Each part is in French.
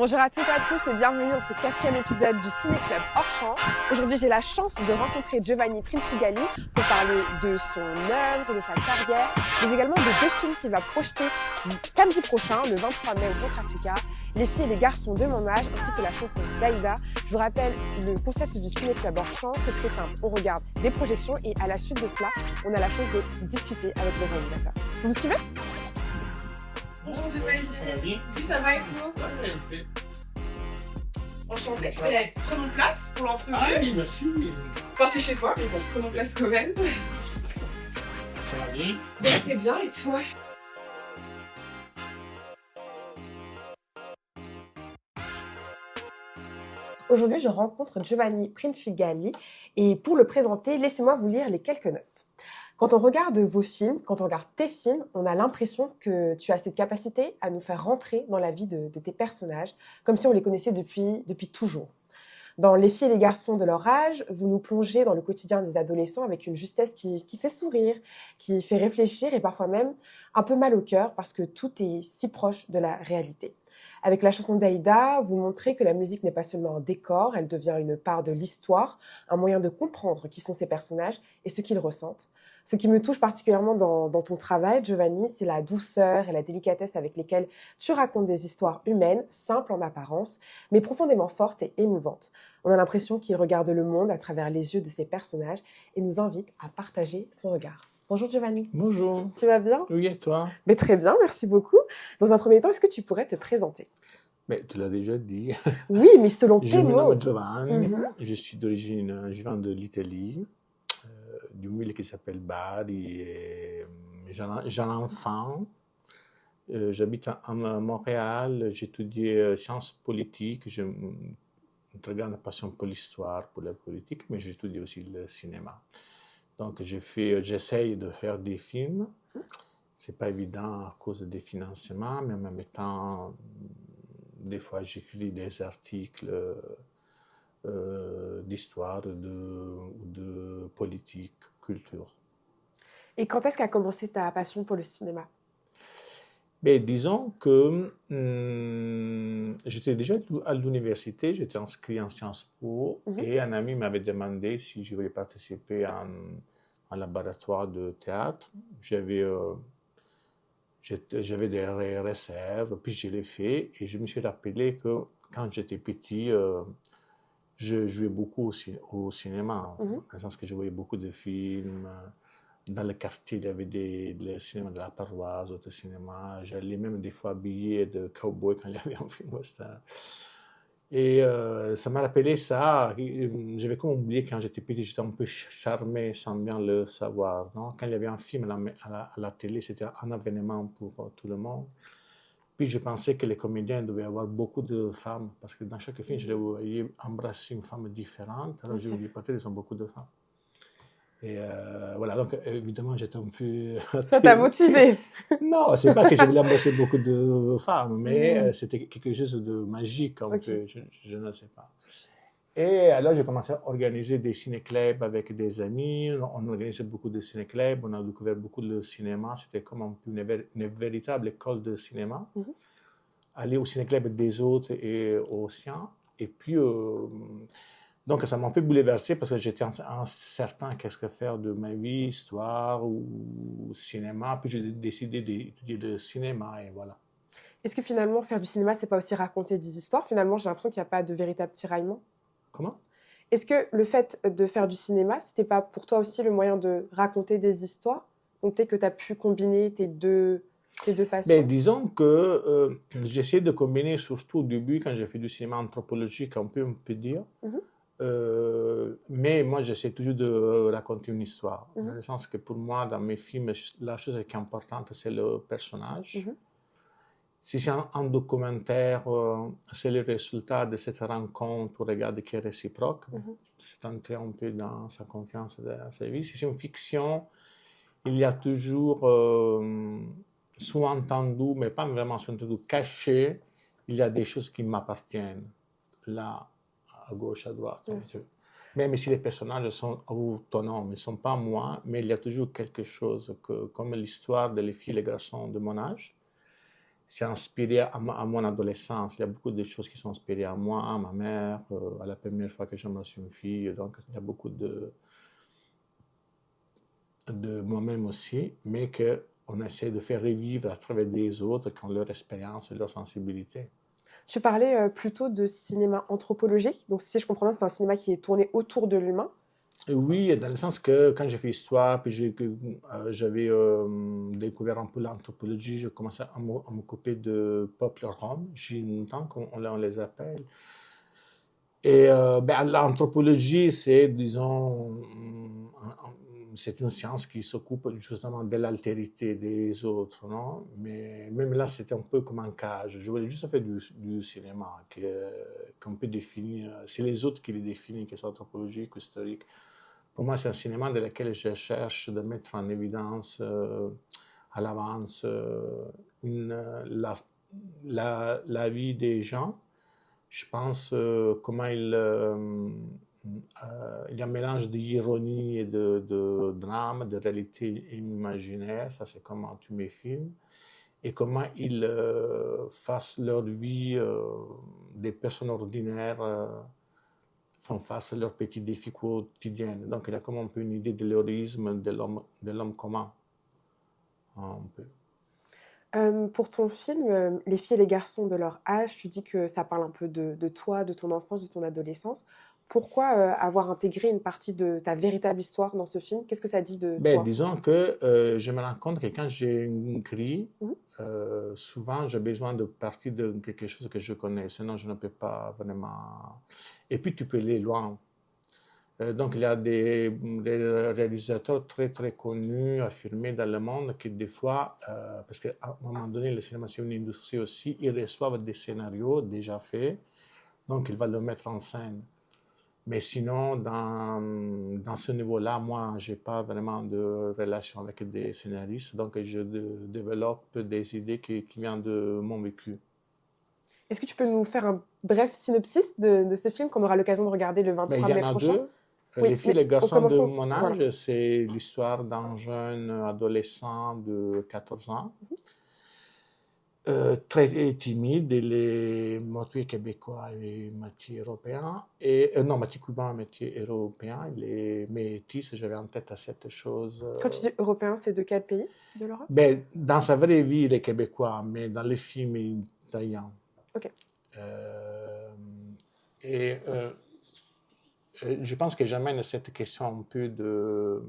Bonjour à toutes et à tous et bienvenue dans ce 4e épisode du Ciné Club hors champ. Aujourd'hui, j'ai la chance de rencontrer Giovanni Princigali pour parler de son œuvre, de sa carrière, mais également de 2 films qu'il va projeter samedi prochain, le 23 mai au Centrafrica, Les filles et les garçons de mon âge, ainsi que la chanson d'Aïda. Je vous rappelle, le concept du Ciné Club hors champ, c'est très simple. On regarde des projections et à la suite de cela, on a la chance de discuter avec le réalisateur. Vous me suivez ? Bonjour Giovanni. Ça va bien? Oui, ça va et vous? Enchantée. Il y a très bonne place pour l'entrevue. Ah oui, merci. Enfin, c'est chez toi, mais bon, prenons place quand même. Ça va bien? Très bien, et toi? Aujourd'hui, je rencontre Giovanni Princigali et pour le présenter, laissez-moi vous lire les quelques notes. Quand on regarde vos films, quand on regarde tes films, on a l'impression que tu as cette capacité à nous faire rentrer dans la vie de tes personnages, comme si on les connaissait depuis toujours. Dans Les filles et les garçons de leur âge, vous nous plongez dans le quotidien des adolescents avec une justesse qui fait sourire, qui fait réfléchir et parfois même un peu mal au cœur parce que tout est si proche de la réalité. Avec la chanson d'Aïda, vous montrez que la musique n'est pas seulement un décor, elle devient une part de l'histoire, un moyen de comprendre qui sont ces personnages et ce qu'ils ressentent. Ce qui me touche particulièrement dans ton travail, Giovanni, c'est la douceur et la délicatesse avec lesquelles tu racontes des histoires humaines, simples en apparence, mais profondément fortes et émouvantes. On a l'impression qu'il regarde le monde à travers les yeux de ses personnages et nous invite à partager son regard. Bonjour Giovanni. Bonjour. Tu vas bien? Oui, et toi? Mais très bien, merci beaucoup. Dans un premier temps, est-ce que tu pourrais te présenter? Mais tu l'as déjà dit. Oui, mais selon Je tes me mots. nomme Giovanni. Mhm. Je suis d'origine, je viens de l'Italie, d'une ville qui s'appelle Bari. Et j'ai un enfant. J'habite à Montréal. J'ai étudié sciences politiques. J'ai une très grande passion pour l'histoire, pour la politique, mais j'étudie aussi le cinéma. Donc, j'essaye de faire des films. C'est pas évident à cause des financements, mais en même temps, des fois, j'écris des articles d'histoire, de politique, culture. Et quand est-ce qu'a commencé ta passion pour le cinéma? Mais disons que j'étais déjà à l'université, j'étais inscrit en Sciences Po, et un ami m'avait demandé si je voulais participer à un laboratoire de théâtre. J'avais des réserves, puis je l'ai fait, et je me suis rappelé que quand j'étais petit, je jouais beaucoup au cinéma, dans le sens que je voyais beaucoup de films. Dans le quartier, il y avait le cinéma de la paroisse, d'autres cinémas. J'allais même des fois habillé de cowboy quand il y avait un film western. Et ça m'a rappelé ça. J'avais comme oublié quand j'étais petit, j'étais un peu charmé sans bien le savoir. Non? Quand il y avait un film à la télé, c'était un événement pour tout le monde. Puis je pensais que les comédiens devaient avoir beaucoup de femmes, parce que dans chaque film, je les voyais embrasser une femme différente. Alors je me dis, peut-être ils ont beaucoup de femmes. Et voilà, donc évidemment, j'étais un peu... Ça t'a motivé? Non, c'est pas que je voulais embrasser beaucoup de femmes, mais c'était quelque chose de magique, un peu, je ne sais pas. Et alors, j'ai commencé à organiser des ciné-clubs avec des amis. On organisait beaucoup de ciné-clubs, on a découvert beaucoup de cinéma. C'était comme un peu une véritable école de cinéma. Aller au ciné-club des autres et au sien. Et puis... donc, ça m'a un peu bouleversé parce que j'étais incertain qu'est-ce que faire de ma vie, histoire ou cinéma. Puis j'ai décidé d'étudier le cinéma et voilà. Est-ce que finalement, faire du cinéma, c'est pas aussi raconter des histoires? Finalement, j'ai l'impression qu'il n'y a pas de véritable tiraillement. Comment? Est-ce que le fait de faire du cinéma, c'était pas pour toi aussi le moyen de raconter des histoires? Donc peut-être que tu as pu combiner tes deux passions. Mais disons que j'essayais de combiner, surtout au début, quand j'ai fait du cinéma anthropologique, on peut dire. Mais moi, j'essaie toujours de raconter une histoire. Dans le sens que pour moi, dans mes films, la chose qui est importante, c'est le personnage. Si c'est un documentaire, c'est le résultat de cette rencontre ou regard qui est réciproque. C'est entrer un peu dans sa confiance dans sa vie. Si c'est une fiction, il y a toujours sous-entendu, mais pas vraiment sous-entendu, caché, il y a des choses qui m'appartiennent. Là, à gauche, à droite. Même si les personnages sont autonomes, ils ne sont pas moi, mais il y a toujours quelque chose, comme l'histoire de Les filles et les garçons de mon âge. c'est inspiré à mon adolescence. Il y a beaucoup de choses qui sont inspirées à moi, à ma mère, à la première fois que j'ai reçu une fille. Donc, il y a beaucoup de moi-même aussi, mais qu'on essaie de faire revivre à travers des autres qui ont leur expérience et leur sensibilité. Tu parlais plutôt de cinéma anthropologique. Donc, si je comprends bien, c'est un cinéma qui est tourné autour de l'humain. Oui, dans le sens que quand j'ai fait histoire, puis j'avais découvert un peu l'anthropologie, j'ai commencé à m'occuper de peuples roms, j'ai longtemps qu'on les appelle. Et l'anthropologie, c'est, disons, c'est une science qui s'occupe justement de l'altérité des autres, non? Mais même là, c'était un peu comme un cage. Je voulais juste faire du cinéma qu'on peut définir. C'est les autres qui les définissent, qui sont anthropologiques ou historiques. Pour moi, c'est un cinéma dans lequel je cherche de mettre en évidence à l'avance la vie des gens. Je pense comment il y a un mélange d'ironie et de drame, de réalité imaginaire. Ça, c'est comment tu me filmes. Et comment ils fassent leur vie, des personnes ordinaires font face à leurs petits défis quotidiens. Donc, il y a comme un peu une idée de l'héroïsme de l'homme commun. Un peu. Pour ton film, Les filles et les garçons de leur âge, tu dis que ça parle un peu de toi, de ton enfance, de ton adolescence. Pourquoi avoir intégré une partie de ta véritable histoire dans ce film? Qu'est-ce que ça dit de toi? Disons que je me rends compte que quand j'écris, souvent j'ai besoin de partir de quelque chose que je connais, sinon je ne peux pas vraiment... Et puis tu peux aller loin. Donc il y a des réalisateurs très très connus, affirmés dans le monde qui des fois, parce qu'à un moment donné le cinéma c'est une industrie aussi, ils reçoivent des scénarios déjà faits, donc ils vont le mettre en scène. Mais sinon, dans ce niveau-là, moi, je n'ai pas vraiment de relation avec des scénaristes, donc je développe des idées qui viennent de mon vécu. Est-ce que tu peux nous faire un bref synopsis de ce film qu'on aura l'occasion de regarder le 23 Il y mai en a prochain? deux. Oui, Les filles et les en garçons de commençant, mon âge, voilà. c'est l'histoire d'un jeune adolescent de 14 ans. Très timide, il est moitié québécois et moitié européen, non, moitié cubain, moitié européen, il est métis, j'avais en tête à cette chose. Quand tu dis européen, c'est de quel pays de l'Europe? Dans sa vraie vie, il est québécois, mais dans les films, il est italien. Ok. Je pense que j'amène cette question un peu de...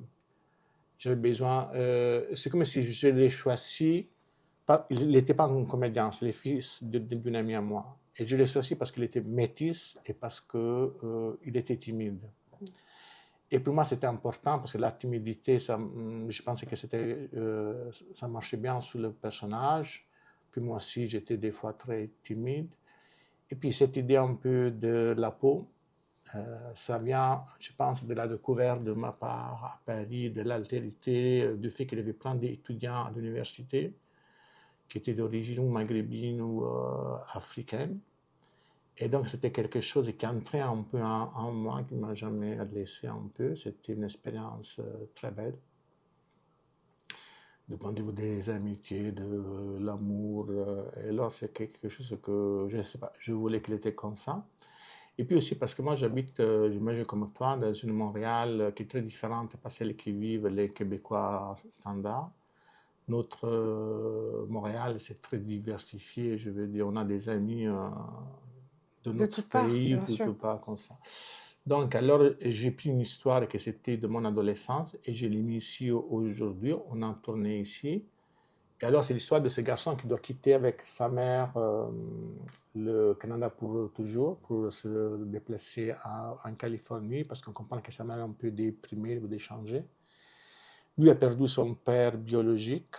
J'avais besoin... c'est comme si je l'ai choisi. Il n'était pas un comédien, c'est le fils d'une amie à moi. Et je l'ai choisi parce qu'il était métis et parce qu'il était timide. Et pour moi, c'était important parce que la timidité, je pensais que ça marchait bien sur le personnage. Puis moi aussi, j'étais des fois très timide. Et puis cette idée un peu de la peau, ça vient, je pense, de la découverte de ma part à Paris, de l'altérité, du fait qu'il y avait plein d'étudiants à l'université qui étaient d'origine maghrébine ou africaine. Et donc, c'était quelque chose qui entrait un peu en moi, qui ne m'a jamais laissé un peu. C'était une expérience très belle. Du point de vue des amitiés, de l'amour. Et là, c'est quelque chose que, je ne sais pas, je voulais qu'il était comme ça. Et puis aussi parce que moi, j'habite, j'imagine comme toi, dans une Montréal qui est très différente de celle qui vivent les Québécois standards. Notre Montréal, c'est très diversifié. Je veux dire, on a des amis de notre pays, de tout part comme ça. Donc, alors, j'ai pris une histoire qui c'était de mon adolescence et je l'ai mis ici aujourd'hui. On a tourné ici. Et alors, c'est l'histoire de ce garçon qui doit quitter avec sa mère le Canada pour toujours, pour se déplacer en Californie, parce qu'on comprend que sa mère est un peu déprimée, veut changer. Lui a perdu son père biologique,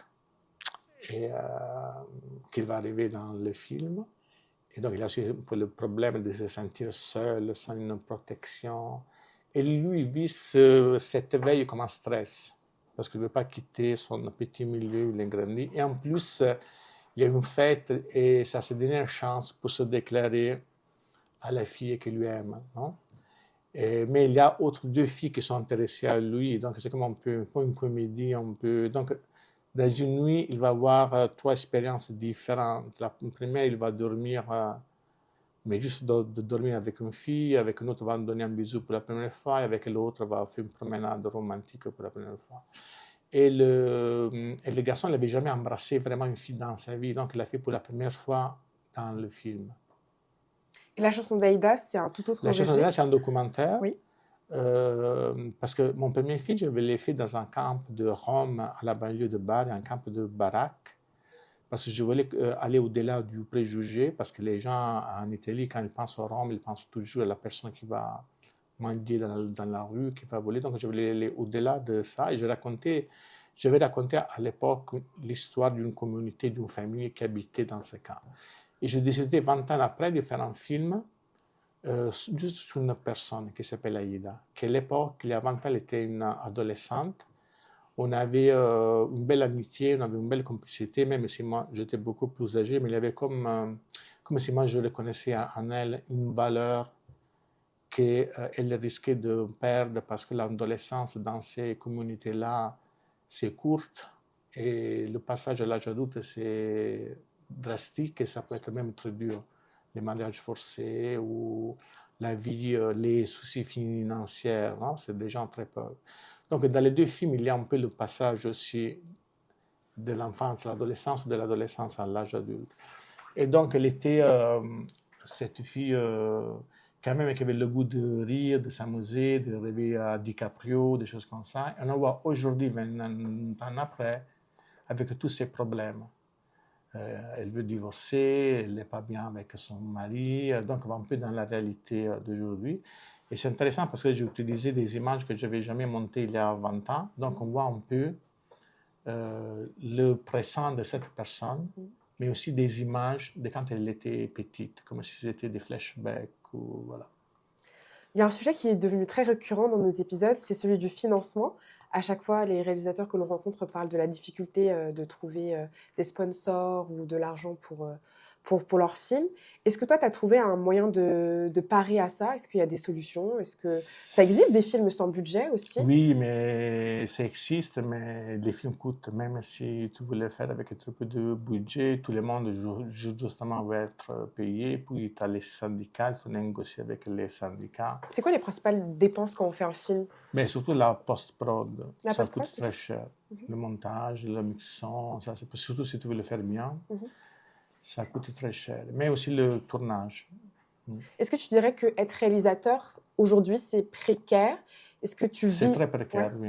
et qu'il va arriver dans le film. Et donc, il a aussi le problème de se sentir seul, sans une protection. Et lui vit cet éveil comme un stress, parce qu'il ne veut pas quitter son petit milieu où il est grandi. Et en plus, il y a une fête et ça se donne une chance pour se déclarer à la fille qu'il lui aime. Non? Mais il y a autres deux filles qui sont intéressées à lui, donc c'est comme un peu une comédie, un peu... Donc, Dans une nuit, il va avoir 3 expériences différentes. La première, il va dormir, mais juste de dormir avec une fille, avec une autre, il va donner un bisou pour la première fois, et avec l'autre, il va faire une promenade romantique pour la première fois. Et le garçon n'avait jamais embrassé vraiment une fille dans sa vie, donc il l'a fait pour la première fois dans le film. Et la chanson d'Aïda, c'est un tout autre La chanson d'Aïda, c'est registre. un documentaire. Oui. Parce que mon premier film, je l'ai fait dans un camp de Rome, à la banlieue de Bari, un camp de baraques, parce que je voulais aller au-delà du préjugé, parce que les gens en Italie, quand ils pensent au Rome, ils pensent toujours à la personne qui va mendier dans la rue, qui va voler. Donc je voulais aller au-delà de ça, et j'avais raconté à l'époque l'histoire d'une communauté, d'une famille qui habitait dans ce camp. Et j'ai décidé 20 ans après de faire un film juste sur une personne qui s'appelle Aïda, qui à l'époque, il y a 20 ans, elle était une adolescente. On avait une belle amitié, on avait une belle complicité, même si moi j'étais beaucoup plus âgé, mais il y avait comme si moi je reconnaissais en elle une valeur qu'elle risquait de perdre parce que l'adolescence dans ces communautés-là, c'est courte et le passage à l'âge adulte, c'est drastique et ça peut être même très dur. Les mariages forcés ou la vie, les soucis financiers, hein, c'est des gens très pauvres. Donc dans les deux films, il y a un peu le passage aussi de l'enfance à l'adolescence ou de l'adolescence à l'âge adulte. Et donc elle était cette fille quand même qui avait le goût de rire, de s'amuser, de rêver à DiCaprio, des choses comme ça. Et on la voit aujourd'hui, 20 ans après, avec tous ces problèmes. Elle veut divorcer, elle n'est pas bien avec son mari, donc on va un peu dans la réalité d'aujourd'hui. Et c'est intéressant parce que j'ai utilisé des images que je n'avais jamais montées il y a 20 ans, donc on voit un peu le présent de cette personne, mais aussi des images de quand elle était petite, comme si c'était des flashbacks. Ou, voilà. Il y a un sujet qui est devenu très récurrent dans nos épisodes, c'est celui du financement. À chaque fois, les réalisateurs que l'on rencontre parlent de la difficulté de trouver des sponsors ou de l'argent pour leurs films. Est-ce que toi, tu as trouvé un moyen de parer à ça? Est-ce qu'il y a des solutions? Est-ce que ça existe des films sans budget aussi? Oui, mais ça existe, mais les films coûtent, même si tu voulais faire avec très peu de budget, tout le monde justement va être payé, puis tu as les syndicats, il faut négocier avec les syndicats. C'est quoi les principales dépenses quand on fait un film? Mais surtout la post-prod, La ça post-prod, coûte très cher. Le montage, le mixon, ça, surtout si tu veux le faire bien, ça coûte très cher. Mais aussi le tournage. Est-ce que tu dirais qu'être réalisateur, aujourd'hui, c'est précaire? Est-ce que tu vis... C'est très précaire, oui.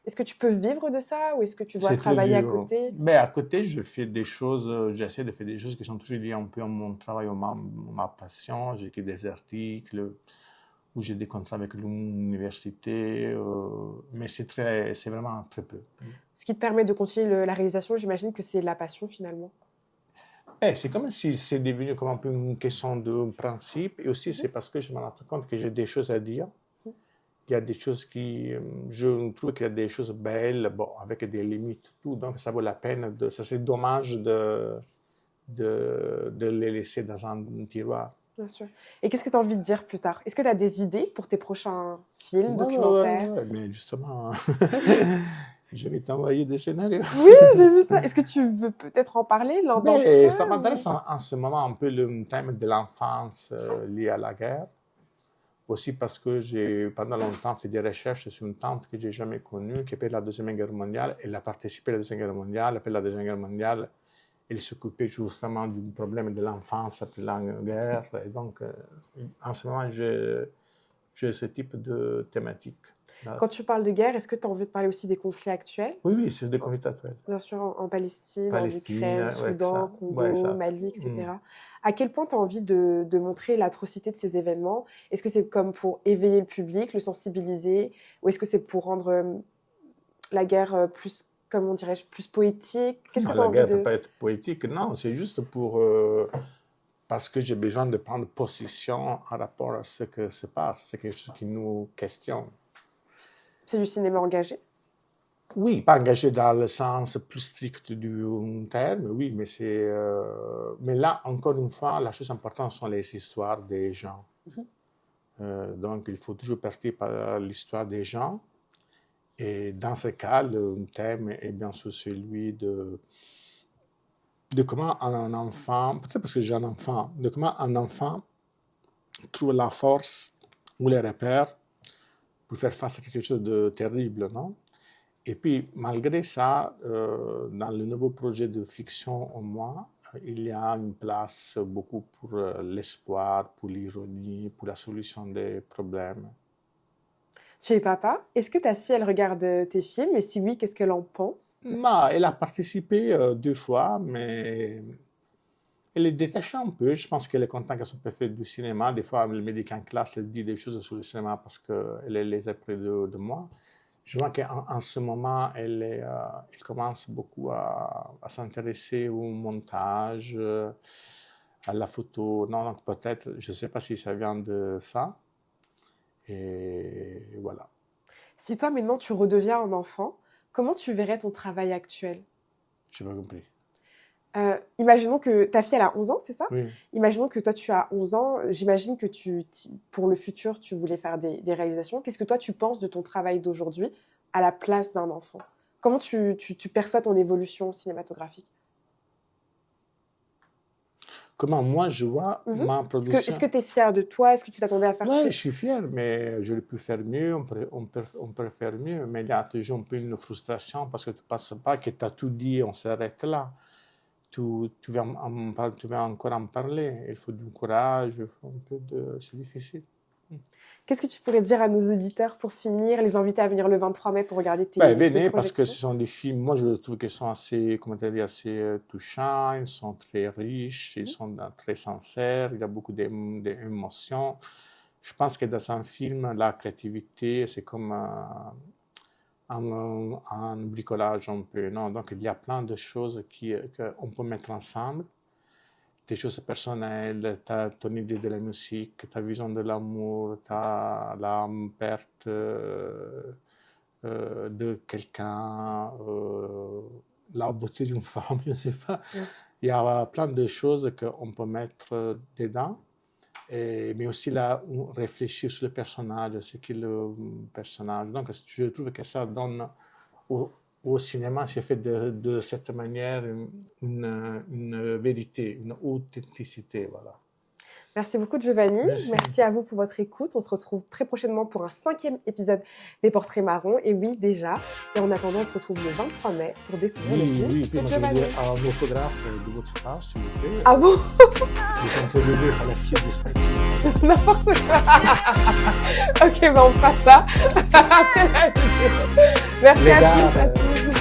Est-ce que tu peux vivre de ça ou est-ce que tu dois C'est très travailler à dur. côté? Mais à côté, je fais des choses, j'essaie de faire des choses qui sont toujours liées un peu à mon travail, à ma passion. J'écris des articles, ou j'ai des contrats avec l'université, mais c'est vraiment très peu. Ce qui te permet de continuer la réalisation, j'imagine que c'est la passion finalement. C'est comme si c'est devenu comme un peu une question de principe, et aussi c'est parce que je me rends compte que j'ai des choses à dire. Il y a des choses je trouve qu'il y a des choses belles, bon, avec des limites, tout, donc ça vaut la peine, ça c'est dommage de les laisser dans un tiroir. Bien sûr. Et qu'est-ce que tu as envie de dire plus tard? Est-ce que tu as des idées pour tes prochains films, Ouais, documentaires? ouais, mais justement, je vais t'envoyer des scénarios. Oui, j'ai vu ça. Est-ce que tu veux peut-être en parler l'un d'entre eux? Ça m'intéresse en ce moment un peu le thème de l'enfance lié à la guerre. Aussi parce que j'ai pendant longtemps fait des recherches sur une tante que j'ai jamais connue, qui a fait la Deuxième Guerre mondiale. Elle a participé à la Deuxième Guerre mondiale. Après la Deuxième Guerre mondiale, elle s'occupait justement du problème de l'enfance après la guerre. Et donc, en ce moment, j'ai ce type de thématique. Quand tu parles de guerre, est-ce que tu as envie de parler aussi des conflits actuels? Oui, oui, c'est des conflits actuels. Bien sûr, en Palestine, Palestine, en Ukraine, ouais, Soudan, ça. Congo, Ouais, ça. Mali, etc. À quel point tu as envie de montrer l'atrocité de ces événements? Est-ce que c'est comme pour éveiller le public, le sensibiliser, ou est-ce que c'est pour rendre la guerre plus, comment dirais-je, plus poétique? Qu'est-ce que tu as La envie guerre ne de... peut pas être poétique, non, c'est juste pour... parce que j'ai besoin de prendre position en rapport à ce que se passe. C'est quelque chose qui nous questionne. C'est du cinéma engagé? Oui, pas engagé dans le sens plus strict du terme, oui, mais mais là, encore une fois, la chose importante sont les histoires des gens. Donc, il faut toujours partir par l'histoire des gens Et dans ce cas, le thème est bien sûr celui de comment un enfant, peut-être parce que j'ai un enfant, de comment un enfant trouve la force ou les repères pour faire face à quelque chose de terrible, non? Et puis, malgré ça, dans le nouveau projet de fiction en moi, il y a une place beaucoup pour l'espoir, pour l'ironie, pour la solution des problèmes. Tu es papa. Est-ce que ta fille, elle regarde tes films? Et si oui, qu'est-ce qu'elle en pense? Elle a participé 2 fois, mais elle est détachée un peu. Je pense qu'elle est contente qu'elle soit faire du cinéma. Des fois, elle me dit qu'en classe, elle dit des choses sur le cinéma parce qu'elle les a près de moi. Je vois qu'en ce moment, elle commence beaucoup à s'intéresser au montage, à la photo. Non, donc peut-être, je ne sais pas si ça vient de ça. Et voilà. Si toi, maintenant, tu redeviens un enfant, comment tu verrais ton travail actuel? Je n'ai pas compris. Imaginons que ta fille, elle a 11 ans, c'est ça? Oui. Imaginons que toi, tu as 11 ans. J'imagine que pour le futur, tu voulais faire des réalisations. Qu'est-ce que toi, tu penses de ton travail d'aujourd'hui à la place d'un enfant? Comment tu perçois ton évolution cinématographique? Comment moi je vois ma production. Est-ce que tu es fier de toi? Est-ce que tu t'attendais à faire Oui, ça? je suis fier, mais j'aurais pu faire mieux, on peut faire mieux, mais il y a toujours un peu une frustration parce que tu ne penses pas que tu as tout dit, on s'arrête là. Tu vas encore en parler, il faut du courage, il faut un peu de... C'est difficile. Qu'est-ce que tu pourrais dire à nos auditeurs pour finir, les inviter à venir le 23 mai pour regarder tes venez, parce que projections? ce sont des films, moi je trouve qu'ils sont assez, assez touchants, ils sont très riches, ils sont très sincères, il y a beaucoup d'émotions. Je pense que dans un film, la créativité, c'est comme un bricolage un peu, non? Donc il y a plein de choses qu'on peut mettre ensemble. Tes choses personnelles, ton idée de la musique, ta vision de l'amour, la perte de quelqu'un, la beauté d'une femme, je ne sais pas. Yes. Il y a plein de choses qu'on peut mettre dedans, mais aussi réfléchir sur le personnage, ce qu'est le personnage. Donc je trouve que ça donne au cinéma, c'est fait de cette manière une vérité, une authenticité, voilà. Merci beaucoup Giovanni, merci à vous pour votre écoute. On se retrouve très prochainement pour un 5e épisode des Portraits Marrons. Et oui, déjà. Et en attendant, on se retrouve le 23 mai pour découvrir le film puis de moi Giovanni. je voulais un autographe de votre part, s'il vous plaît. Ah bon? Ils sont interviewés par la fille de N'importe quoi. Ok, on fera ça après la vidéo. Merci à tous.